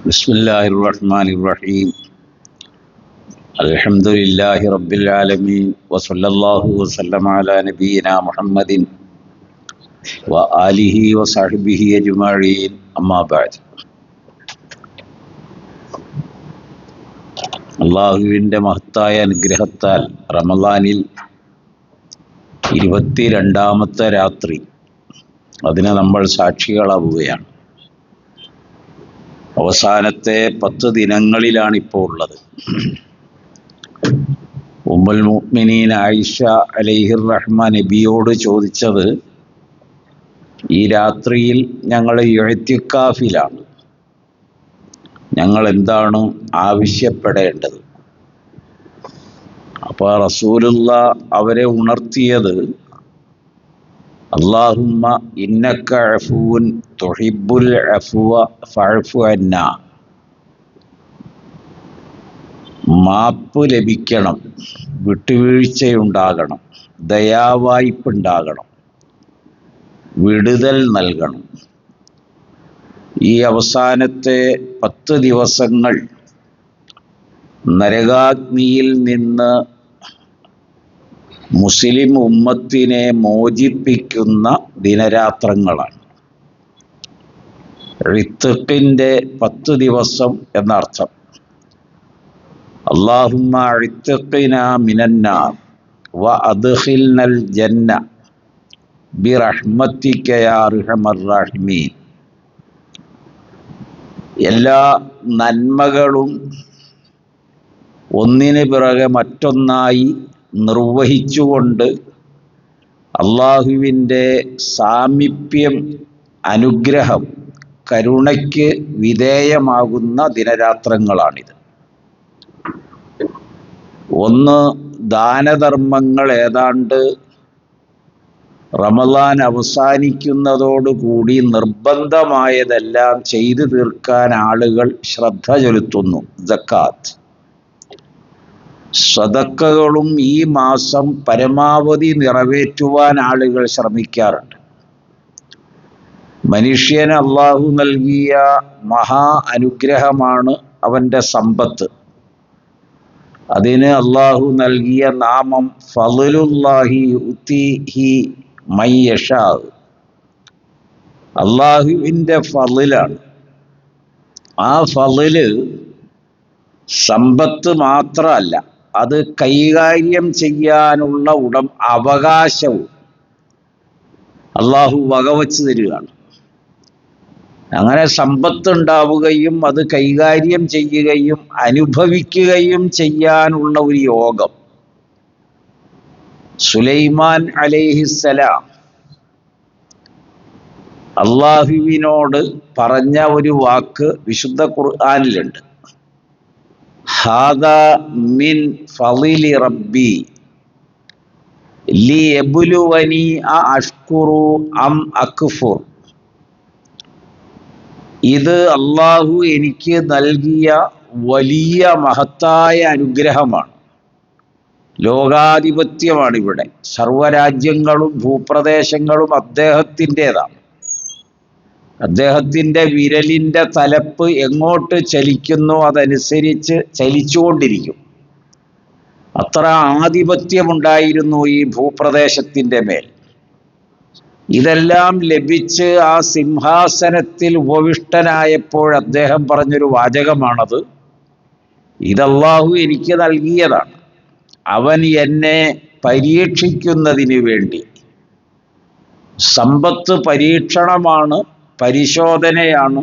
بسم الله الرحمن الرحيم الحمد لله رب العالمين وصلى الله وسلم على نبينا محمد وآله وصحبه أجمعين أما بعد അള്ളാഹുവിൻ്റെ മഹത്തായ അനുഗ്രഹത്താൽ റമദാനിൽ 22ാമത്തെ രാത്രി അതിന് നമ്മൾ സാക്ഷികളാവുകയാണ്. അവസാനത്തെ 10 ദിനങ്ങളിലാണ് ഇപ്പോൾ ഉള്ളത്. ഉമ്മുൽ മുഅ്മിനീൻ ആയിഷ അലൈഹിർ റഹ്മ നബിയോട് ചോദിച്ചത്, ഈ രാത്രിയിൽ ഞങ്ങൾ ഇഅ്തികാഫിലാണ്, ഞങ്ങൾ എന്താണ് ആവശ്യപ്പെടേണ്ടത്? അപ്പോൾ റസൂലുള്ളാഹ് അവരെ ഉണർത്തിയത്, അല്ലാഹുമ്മ ഇന്നക അഫൂൻ തുഹിബ്ബുൽ അഫ്വ ഫഅഫു അന്നാ. മാപ്പ് ലഭിക്കണം, വിട്ടുവീഴ്ചയുണ്ടാകണം, ദയാവായ്പുണ്ടാകണം, വിടുതൽ നൽകണം. ഈ അവസാനത്തെ 10 ദിവസങ്ങൾ നരകാഗ്നിയിൽ നിന്ന് മുസ്ലിം ഉമ്മത്തിനെ മോചിപ്പിക്കുന്ന ദിനരാത്രങ്ങളാണ്. ഇത്ഖിന്റെ 10 ദിവസം എന്നർത്ഥം. അല്ലാഹുമ്മ ഇത്ഖിനാ മിനന്നാർ വ അദ്ഖിൽനൽ ജന്ന ബിറഹ്മതിക യാ അർഹമർ റഹീമീൻ. എല്ലാ നന്മകളും ഒന്നിന് പിറകെ മറ്റൊന്നായി നിർവഹിച്ചുകൊണ്ട് അള്ളാഹുവിൻ്റെ സാമീപ്യം, അനുഗ്രഹം, കരുണയ്ക്ക് വിധേയമാകുന്ന ദിനരാത്രങ്ങളാണിത്. ഒന്ന്, ദാനധർമ്മങ്ങൾ ഏതാണ്ട് റമദാൻ അവസാനിക്കുന്നതോടുകൂടി നിർബന്ധമായതെല്ലാം ചെയ്തു തീർക്കാൻ ആളുകൾ ശ്രദ്ധ ചെലുത്തുന്നു. സക്കാത്ത്, സദക്കകളും ഈ മാസം പരമാവധി നിറവേറ്റുവാൻ ആളുകൾ ശ്രമിക്കാറുണ്ട്. മനുഷ്യന് അള്ളാഹു നൽകിയ മഹാ അനുഗ്രഹമാണ് അവൻ്റെ സമ്പത്ത്. അതിന് അള്ളാഹു നൽകിയ നാമം ഫളുലുല്ലാഹി യുതീഹി മൻ യശാ. അള്ളാഹുവിൻ്റെ ഫളിലാണ്. ആ ഫളില് സമ്പത്ത് മാത്രമല്ല, അത് കൈകാര്യം ചെയ്യാനുള്ള അവകാശവും അള്ളാഹു വകവച്ച് തരികയാണ്. അങ്ങനെ സമ്പത്ത് ഉണ്ടാവുകയും അത് കൈകാര്യം ചെയ്യുകയും അനുഭവിക്കുകയും ചെയ്യാനുള്ള ഒരു യോഗം സുലൈമാൻ അലൈഹിസ്സലാം അള്ളാഹുവിനോട് പറഞ്ഞ ഒരു വാക്ക് വിശുദ്ധ ഖുർആനിലുണ്ട്. ഹാദാ മിൻ ഫളിലി റബ്ബി ലിയബ്ലുവനി അഷ്കുറു അം അക്ഫുർ. ഇത് അള്ളാഹു എനിക്ക് നൽകിയ വലിയ മഹത്തായ അനുഗ്രഹമാണ്. ലോകാധിപത്യമാണ്. ഇവിടെ സർവരാജ്യങ്ങളും ഭൂപ്രദേശങ്ങളും അദ്ദേഹത്തിൻ്റെതാണ്. അദ്ദേഹത്തിൻ്റെ വിരലിൻ്റെ തലപ്പ് എങ്ങോട്ട് ചലിക്കുന്നു അതനുസരിച്ച് ചലിച്ചുകൊണ്ടിരിക്കും. അത്ര ആധിപത്യമുണ്ടായിരുന്നു ഈ ഭൂപ്രദേശത്തിൻ്റെ മേൽ. ഇതെല്ലാം ലഭിച്ച് ആ സിംഹാസനത്തിൽ ഉപവിഷ്ടനായപ്പോൾ അദ്ദേഹം പറഞ്ഞൊരു വാചകമാണത്, ഇതല്ലാഹു എനിക്ക് നൽകിയതാണ്, അവൻ എന്നെ പരീക്ഷിക്കുന്നതിന് വേണ്ടി. സമ്പത്ത് പരീക്ഷണമാണ്, പരിശോധനയാണ്.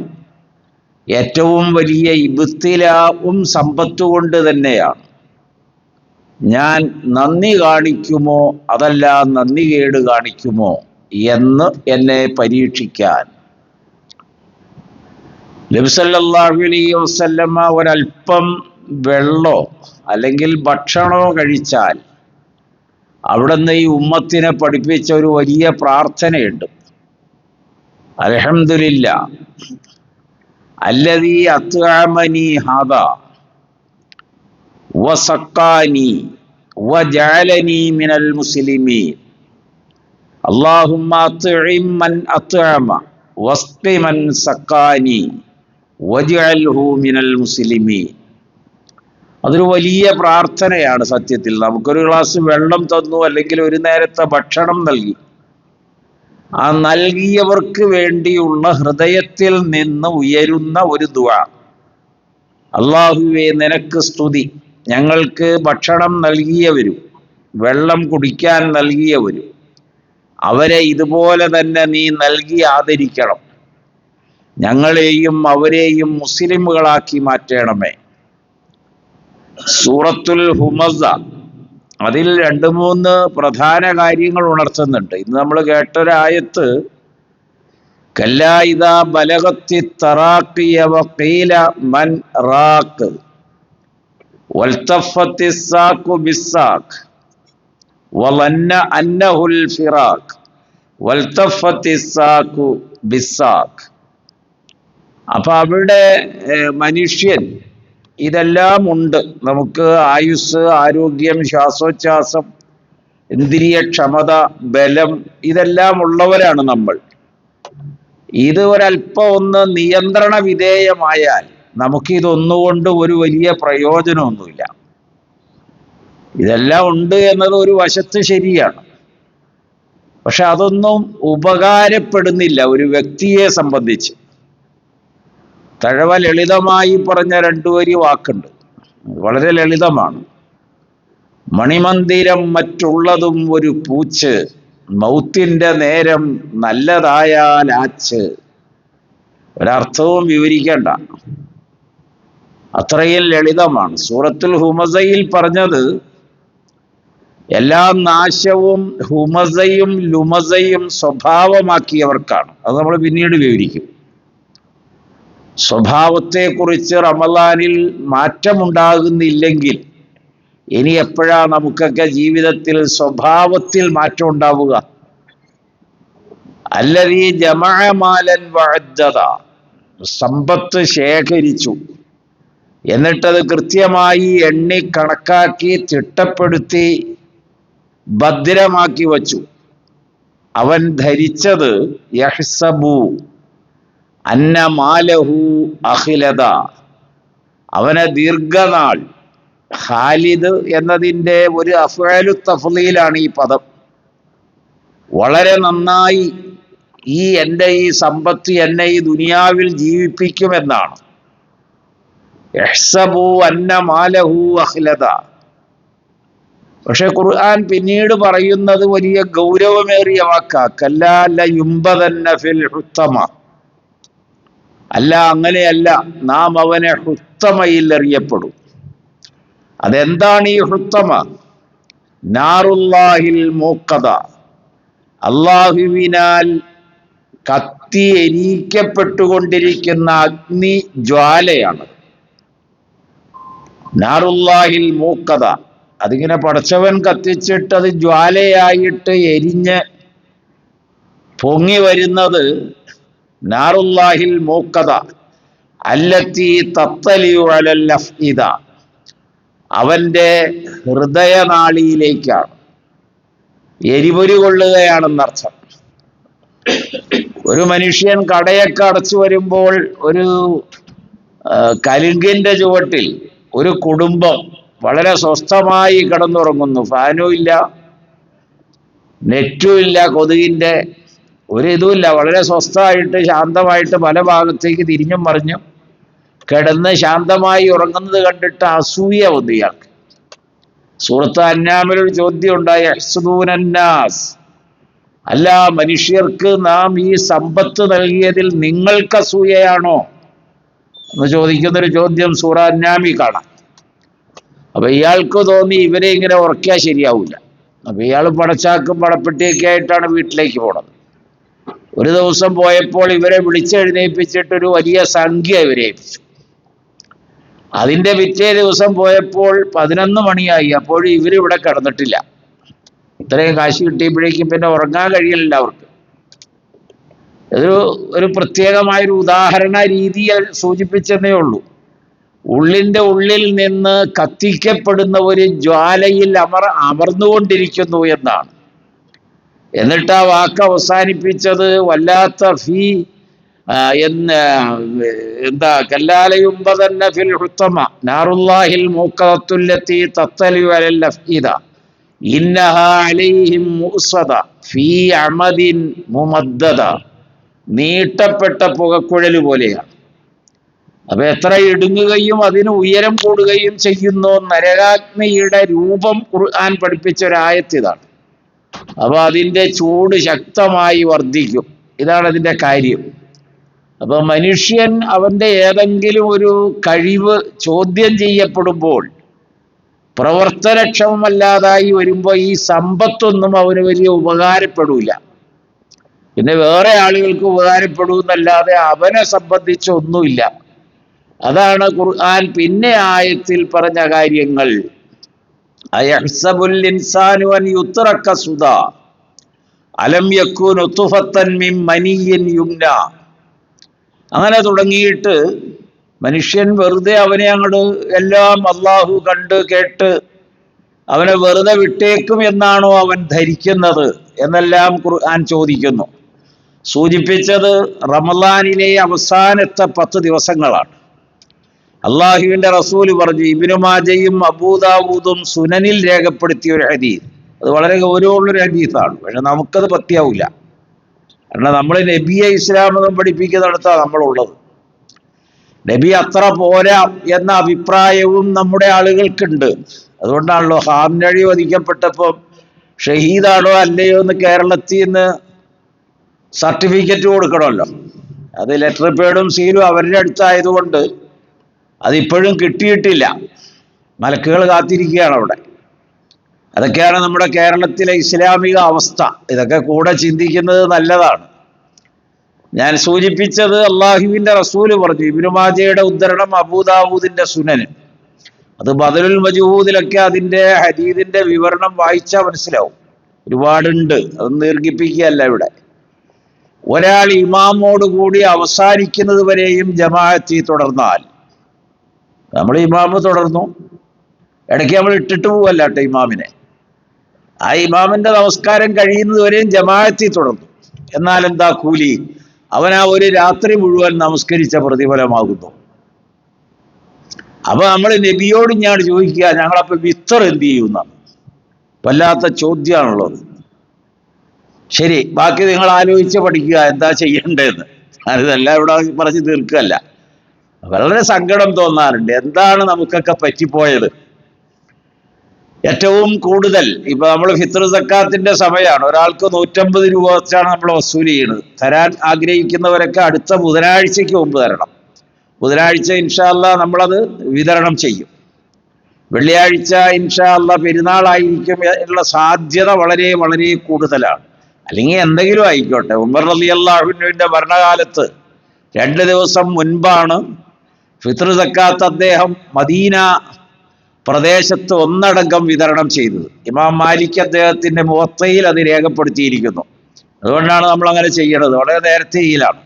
ഏറ്റവും വലിയ ഇബ്തിലാവും സമ്പത്ത് കൊണ്ട് തന്നെയാണ്. ഞാൻ നന്ദി കാണിക്കുമോ അതല്ല നന്ദി കേട് കാണിക്കുമോ എന്ന് എന്നെ പരീക്ഷിക്കാൻ. നബി സല്ലല്ലാഹു അലൈഹി വസല്ലമ ഒരൽപ്പം വെള്ളമോ അല്ലെങ്കിൽ ഭക്ഷണമോ കഴിച്ചാൽ അവിടുന്ന് ഈ ഉമ്മത്തിനെ പഠിപ്പിച്ച ഒരു വലിയ പ്രാർത്ഥനയുണ്ട്. അൽഹംദുലില്ലാ അല്ലദീ അത്അമനി ഹാദാ വസഖാനി വജഅലനി മിനൽ മുസ്ലിമീൻ. അല്ലാഹുമ്മ അത്ഇം മൻ അത്അമ വസ്ഖി മൻ സഖാനി വജ്അൽഹു മിനൽ മുസ്ലിമീൻ. അതൊരു വലിയ പ്രാർത്ഥനയാണ് സത്യത്തിൽ. നമുക്കൊരു ഗ്ലാസ് വെള്ളം തന്നു, അല്ലെങ്കിൽ ഒരു നേരത്തെ ഭക്ഷണം നൽകി, ആ നൽകിയവർക്ക് വേണ്ടിയുള്ള ഹൃദയത്തിൽ നിന്ന് ഉയരുന്ന ഒരു ദുആ. അല്ലാഹുവേ, നിനക്ക് സ്തുതി, ഞങ്ങൾക്ക് ഭക്ഷണം നൽകിയവരും വെള്ളം കുടിക്കാൻ നൽകിയവരും അവരെ ഇതുപോലെ തന്നെ നീ നൽകി ആദരിക്കണം. ഞങ്ങളെയും അവരെയും മുസ്ലിമുകളാക്കി മാറ്റണമേ. സൂറത്തുൽ ഹുമസ, അതിൽ 2-3 പ്രധാന കാര്യങ്ങൾ ഉണർത്തുന്നുണ്ട്. ഇന്ന് നമ്മൾ കേട്ടൊരായത്ത്, കല്ലാ ഇദാ ബലഗത്തി തറാഖിയ വഖീല മൻ റാഖ് വൽതഫത്തി സാഖു ബിസ്സാഖ് വലന്ന അന്നഹുൽ ഫിറാഖ് വൽതഫത്തി സാഖു ബിസ്സാഖ്. അപ്പൊ അവിടെ മനുഷ്യൻ ഇതെല്ലാം ഉണ്ട്. നമുക്ക് ആയുസ്, ആരോഗ്യം, ശ്വാസോച്ഛ്വാസം, ഇന്ദ്രിയക്ഷമത, ബലം, ഇതെല്ലാം ഉള്ളവരാണ് നമ്മൾ. ഇത് ഒരല്പം ഒന്ന് നിയന്ത്രണ വിധേയമായാൽ നമുക്കിതൊന്നുകൊണ്ട് ഒരു വലിയ പ്രയോജനമൊന്നുമില്ല. ഇതെല്ലാം ഉണ്ട് എന്നത് ഒരു വശത്ത് ശരിയാണ്, പക്ഷെ അതൊന്നും ഉപകാരപ്പെടുന്നില്ല ഒരു വ്യക്തിയെ സംബന്ധിച്ച്. തഴവ ലളിതമായി പറഞ്ഞ 2 വരി വാക്കുണ്ട്, വളരെ ലളിതമാണ്. മണിമന്ദിരം മറ്റുള്ളതും ഒരു പൂച്ച്, മൗത്തിന്റെ നേരം നല്ലതായാൽ ആച്ച്. ഒരർത്ഥവും വിവരിക്കേണ്ട, അത്രയും ലളിതമാണ്. സൂറത്തുൽ ഹുമസയിൽ പറഞ്ഞത് എല്ലാ നാശവും ഹുമസയും ലുമസയും സ്വഭാവമാക്കിയവർക്കാണ്. അത് നമ്മൾ പിന്നീട് വിവരിക്കും. സ്വഭാവത്തെക്കുറിച്ച് റമളാനിൽ മാറ്റമുണ്ടാകുന്നില്ലെങ്കിൽ ഇനി എപ്പോഴാ നമുക്കൊക്കെ ജീവിതത്തിൽ സ്വഭാവത്തിൽ മാറ്റം ഉണ്ടാവുക? അല്ലദീ ജമഅ മാലൻ വഅദ്ദദ, സമ്പത്ത് ശേഖരിച്ചു, എന്നിട്ടത് കൃത്യമായി എണ്ണി കണക്കാക്കി ചിട്ടപ്പെടുത്തി ഭദ്രമാക്കി വച്ചു. അവൻ ധരിച്ചത് യഹ്സബു അന്ന മാലഹു അഖിലദ, അവനെ ദീർഘനാൾ. ഖാലിദ് എന്നതിൻ്റെ ഒരു അഫ്അലു തഫ്ളീലാണ് ഈ പദം. വളരെ നന്നായി എൻ്റെ ഈ സമ്പത്ത് എന്നെ ഈ ദുനിയാവിൽ ജീവിപ്പിക്കുമെന്നാണ്. യഹ്സബു അന്ന മാലഹു അഖ്ലദ. പക്ഷെ ഖുർആൻ പിന്നീട് പറയുന്നത് വലിയ ഗൗരവമേറിയ വാക്കാ, കല്ലാ ലയുംബദന്ന ഫിൽ ഹുത്തമ. അല്ല, അങ്ങനെയല്ല, നാം അവനെ ഹുത്തമയിൽ എറിയപ്പെടും. അതെന്താണ് ഈ ഹുത്തമ? നാറുല്ലാഹിൽ മൂഖദ, അള്ളാഹുവിനാൽ കത്തി എരിക്കപ്പെട്ടുകൊണ്ടിരിക്കുന്ന അഗ്നി ജ്വാലയാണ് നാറുല്ലാഹിൽ മൂഖദ. അതിങ്ങനെ പടച്ചവൻ കത്തിച്ചിട്ട് അത് ജ്വാലയായിട്ട് എരിഞ്ഞ് പൊങ്ങി വരുന്നത് നാറുല്ലാഹിൽ മൂഖദ അല്ലത്തി തത്തലിയു അലൽ അഫ്ഇദ, അവൻ്റെ ഹൃദയനാളിയിലേക്കാണ്. എരിപൊരി കൊള്ളുകയാണെന്നർത്ഥം. ഒരു മനുഷ്യൻ കടയൊക്കെ അടച്ചു വരുമ്പോൾ ഒരു കലുങ്കിന്റെ ചുവട്ടിൽ ഒരു കുടുംബം വളരെ സ്വസ്ഥമായി കിടന്നുറങ്ങുന്നു. ഫാനും ഇല്ല, നെറ്റും ഇല്ല, കൊതുകിൻ്റെ ഒരിതുമില്ല. വളരെ സ്വസ്ഥമായിട്ട് ശാന്തമായിട്ട് പല ഭാഗത്തേക്ക് തിരിഞ്ഞും മറിഞ്ഞും കിടന്ന് ശാന്തമായി ഉറങ്ങുന്നത് കണ്ടിട്ട് അസൂയ വന്നു ഇയാൾക്ക്. സൂറത്ത് അന്നാമിലൊരു ചോദ്യം ഉണ്ടായി, യഹ്സുദൂനന്നാസ്, അല്ല മനുഷ്യർക്ക് നാം ഈ സമ്പത്ത് നൽകിയതിൽ നിങ്ങൾക്ക് അസൂയയാണോ എന്ന് ചോദിക്കുന്നൊരു ചോദ്യം സൂറ അന്നാമി കാണാം. അപ്പൊ ഇയാൾക്ക് തോന്നി ഇവരെ ഇങ്ങനെ ഉറക്കിയാൽ ശരിയാവില്ല. അപ്പൊ ഇയാൾ പടച്ചാക്കും പടപ്പെട്ടിയൊക്കെ ആയിട്ടാണ് വീട്ടിലേക്ക് പോണത്. ഒരു ദിവസം പോയപ്പോൾ ഇവരെ വിളിച്ചെഴുന്നേൽപ്പിച്ചിട്ടൊരു വലിയ സംഖ്യ ഇവരെ ഏൽപ്പിച്ചു. അതിൻ്റെ പിറ്റേ ദിവസം പോയപ്പോൾ 11 മണിയായി. അപ്പോഴും ഇവരിവിടെ കിടന്നിട്ടില്ല. ഇത്രയും കാശ് കിട്ടിയപ്പോഴേക്കും പിന്നെ ഉറങ്ങാൻ കഴിയില്ല അവർക്ക്. ഒരു പ്രത്യേകമായൊരു ഉദാഹരണ രീതിയിൽ സൂചിപ്പിച്ചെന്നേ ഉള്ളൂ. ഉള്ളിൻ്റെ ഉള്ളിൽ നിന്ന് കത്തിക്കപ്പെടുന്ന ഒരു ജ്വാലയിൽ അമർന്നുകൊണ്ടിരിക്കുന്നു എന്നാണ്. എന്നിട്ട് ആ വാക്ക് അവസാനിപ്പിച്ചത് വല്ലാത്ത ഫീ എന്ന് എന്താ കല്ലാലയുമ്പതന്ന ഫിൽ ഹുത്തമ നാറുല്ലാഹിൽ മൂക്കത്തുല്ലത്തി തത്തലു അലൽ അഫ്ഇദ ഇന്നഹാ അലൈഹിം മുഅ്സദ ഫീ അമദിൻ മുമദ്ദദ. നീട്ടപ്പെട്ട പുകക്കുഴൽ പോലെയാണ്. അപ്പൊ എത്ര ഇടുങ്ങുകയും അതിന് ഉയരം കൂടുകയും ചെയ്യുന്നു. നരകാഗ്നിയുടെ രൂപം ഖുർആൻ പഠിപ്പിച്ച ഒരായത്ത് ഇതാണ്. അപ്പൊ അതിൻ്റെ ചൂട് ശക്തമായി വർദ്ധിക്കും. ഇതാണ് അതിൻ്റെ കാര്യം. അപ്പൊ മനുഷ്യൻ അവന്റെ ഏതെങ്കിലും ഒരു കഴിവ് ചോദ്യം ചെയ്യപ്പെടുമ്പോൾ, പ്രവർത്തനക്ഷമമല്ലാതായി വരുമ്പോൾ ഈ സമ്പത്തൊന്നും അവന് വലിയ ഉപകാരപ്പെടൂല. പിന്നെ വേറെ ആളുകൾക്ക് ഉപകാരപ്പെടുന്നല്ലാതെ അവനെ സംബന്ധിച്ച് ഒന്നുമില്ല. അതാണ് ഖുർആൻ പിന്നെ ആയത്തിൽ പറഞ്ഞ കാര്യങ്ങൾ. അയഹ്സബുൽ ഇൻസാനു അൻ യുത്രക സുദാ അലം യകുന നുത്ഫത്തൻ മിൻ മനിയ്യിൻ യുംന. അങ്ങനെ തുടങ്ങിയിട്ട് മനുഷ്യൻ വെറുതെ അവനെ അങ്ങോട്ട് എല്ലാം അള്ളാഹു കണ്ട് കേട്ട് അവനെ വെറുതെ വിട്ടേക്കും എന്നാണോ അവൻ ധരിക്കുന്നത് എന്നെല്ലാം ഖുർആൻ ചോദിക്കുന്നു. സൂചിപ്പിച്ചത് റമളാനിലെ അവസാനത്തെ 10 ദിവസങ്ങളാണ്. അള്ളാഹുവിന്റെ റസൂല് പറഞ്ഞു, ഇബ്നു മാജയും അബൂദാവൂദും സുനനിൽ രേഖപ്പെടുത്തിയ ഒരു ഹദീസ്. അത് വളരെ ഗൗരവമുള്ളൊരു ഹദീസാണ്. പക്ഷെ നമുക്കത് പറ്റിയാവില്ല. കാരണം നമ്മൾ നബിയെ ഇസ്ലാമതം പഠിപ്പിക്കുന്നിടത്താണ് നമ്മളുള്ളത്. നബി അത്ര പോരാ എന്ന അഭിപ്രായവും നമ്മുടെ ആളുകൾക്കുണ്ട്. അതുകൊണ്ടാണല്ലോ ഹാംനഴി വധിക്കപ്പെട്ടപ്പോൾ ഷഹീദാണോ അല്ലയോ എന്ന് കേരളത്തിൽ നിന്ന് സർട്ടിഫിക്കറ്റ് കൊടുക്കണമല്ലോ. അത് ലെറ്റർ പേഡും സീലും അവരുടെ അടുത്തായതുകൊണ്ട് അതിപ്പോഴും കിട്ടിയിട്ടില്ല. മലക്കുകൾ കാത്തിരിക്കുകയാണ് അവിടെ. അതൊക്കെയാണ് നമ്മുടെ കേരളത്തിലെ ഇസ്ലാമിക അവസ്ഥ. ഇതൊക്കെ കൂടെ ചിന്തിക്കുന്നത് നല്ലതാണ്. ഞാൻ സൂചിപ്പിച്ചത് അള്ളാഹുവിന്റെ റസൂല് പറഞ്ഞു. ഇബ്നു മാജയുടെ ഉദ്ധരണം അബൂദാവൂദിന്റെ സുനന്. അത് ബദലുൽ മജ്ഹൂദിലൊക്കെ അതിന്റെ ഹദീദിന്റെ വിവരണം വായിച്ചാൽ മനസ്സിലാവും. ഒരുപാടുണ്ട്, അതൊന്നും ദീർഘിപ്പിക്കുകയല്ല ഇവിടെ. ഒരാൾ ഇമാമോട് കൂടി അവസാനിക്കുന്നത് വരെയും ജമാഅത്തി തുടർന്നാൽ, നമ്മൾ ഇമാമ് തുടർന്നു, ഇടയ്ക്ക് നമ്മൾ ഇട്ടിട്ട് പോവല്ല കേട്ടോ ഇമാമിനെ. ആ ഇമാമിന്റെ നമസ്കാരം കഴിയുന്നത് വരെയും ജമാഅത്തി തുടർന്നു. എന്നാൽ എന്താ കൂലി? അവൻ ആ ഒരു രാത്രി മുഴുവൻ നമസ്കരിച്ച പ്രതിഫലമാകുന്നു. അപ്പൊ നമ്മൾ നബിയോട് ഞാൻ ചോദിക്കുക, ഞങ്ങളപ്പോ വിത്തർ എന്ത് ചെയ്യുന്നതാണ്? വല്ലാത്ത ചോദ്യമാണുള്ളത്. ശരി, ബാക്കി നിങ്ങൾ ആലോചിച്ച് പഠിക്കുക എന്താ ചെയ്യേണ്ടതെന്ന്. ഞാനിതെല്ലാം ഇവിടെ പറഞ്ഞ് തീർക്കല്ല. വളരെ സങ്കടം തോന്നാറുണ്ട്. എന്താണ് നമുക്കൊക്കെ പറ്റിപ്പോയത്? ഏറ്റവും കൂടുതൽ ഇപ്പൊ നമ്മൾ ഫിത്ർ സക്കാത്തിന്റെ സമയമാണ്. ഒരാൾക്ക് 150 രൂപ വെച്ചാണ് നമ്മൾ വസൂൽ ചെയ്യുന്നത്. തരാൻ ആഗ്രഹിക്കുന്നവരൊക്കെ അടുത്ത ബുധനാഴ്ചയ്ക്ക് മുമ്പ് തരണം. ബുധനാഴ്ച ഇൻഷാ അല്ലാഹ് നമ്മളത് വിതരണം ചെയ്യും. വെള്ളിയാഴ്ച ഇൻഷാ അല്ലാഹ് പെരുന്നാളായിരിക്കും ഉള്ള സാധ്യത വളരെ വളരെ കൂടുതലാണ്. അല്ലെങ്കിൽ എന്തെങ്കിലും ആയിക്കോട്ടെ. ഉമർ റളിയല്ലാഹു അൻഹുവിന്റെ ഭരണകാലത്ത് 2 ദിവസം മുൻപാണ് ഫിത്ർ സക്കാത്ത് അദ്ദേഹം മദീന പ്രദേശത്ത് ഒന്നടങ്കം വിതരണം ചെയ്തത്. ഇമാം മാലിക് അദ്ദേഹത്തിന്റെ മുവത്തയിൽ അത് രേഖപ്പെടുത്തിയിരിക്കുന്നു. അതുകൊണ്ടാണ് നമ്മൾ അങ്ങനെ ചെയ്യണത്. വളരെ നേരത്തെയിലാണ്,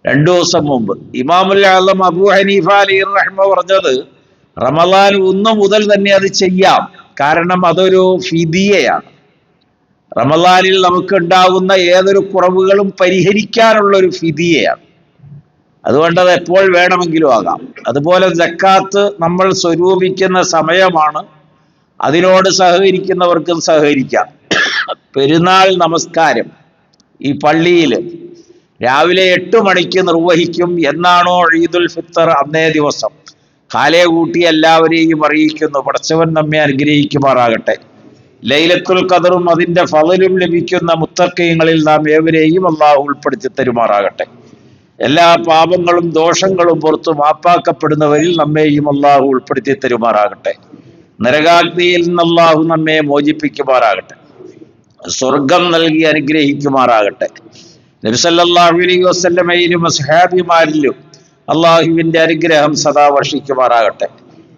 2 ദിവസം മുമ്പ്. ഇമാമുൽ ആലം അബൂ ഹനീഫ അലൈഹി റഹ്മ പറഞ്ഞത് റമളാൻ 1 മുതൽ തന്നെ അത് ചെയ്യാം. കാരണം അതൊരു ഫിദിയയാണ്. റമളാനിൽ നമുക്ക് ഉണ്ടാകുന്ന ഏതൊരു കുറവുകളും പരിഹരിക്കാനുള്ള ഒരു ഫിദിയയാണ്. അതുകൊണ്ട് അത് എപ്പോൾ വേണമെങ്കിലും ആകാം. അതുപോലെ സക്കാത്ത് നമ്മൾ സ്വരൂപിക്കുന്ന സമയമാണ്. അതിനോട് സഹകരിക്കുന്നവർക്കും സഹകരിക്കാം. പെരുന്നാൾ നമസ്കാരം ഈ പള്ളിയിൽ രാവിലെ 8 മണിക്ക് നിർവഹിക്കും. എന്നാണോ ഈദുൽ ഫിത്തർ അന്നേ ദിവസം കാലേ കൂട്ടി എല്ലാവരെയും അറിയിക്കുന്നു. പടച്ചവൻ നമ്മെ അനുഗ്രഹിക്കുമാറാകട്ടെ. ലൈലത്തുൽ ഖദറും അതിന്റെ ഫളലും ലഭിക്കുന്ന മുത്തഖീങ്ങളിൽ നാം ഏവരെയും അള്ളാഹു ഉൾപ്പെടുത്തി തരുമാറാകട്ടെ. എല്ലാ പാപങ്ങളും ദോഷങ്ങളും പുറത്തു മാപ്പാക്കപ്പെടുന്നവരിൽ നമ്മെയും അള്ളാഹു ഉൾപ്പെടുത്തി തരുമാറാകട്ടെ. നരകാഗ്നിയിൽ നിന്ന് അള്ളാഹു നമ്മെ മോചിപ്പിക്കുമാറാകട്ടെ. സ്വർഗം നൽകി അനുഗ്രഹിക്കുമാറാകട്ടെ. നബി സല്ലല്ലാഹു അലൈഹി വസല്ലമയിലും അസ്ഹാബിമാരിലും അള്ളാഹുവിന്റെ അനുഗ്രഹം സദാ വർഷിക്കുമാറാകട്ടെ.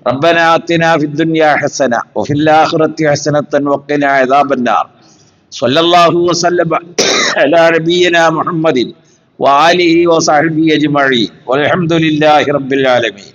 റബ്ബനാ ആതിനാ ഫിദ്ദുനിയാ ഹസന വഫിൽ ആഖിറതി ഹസനതൻ വഖിനാ അദാബന്നാർ. സ്വല്ലല്ലാഹു വസല്ലമ അലാ നബിയിനാ മുഹമ്മദിൻ വആലിഹി വസഹ്ബിഹി അജ്മഈൻ വൽഹംദുലില്ലാഹി റബ്ബിൽ ആലമീൻ.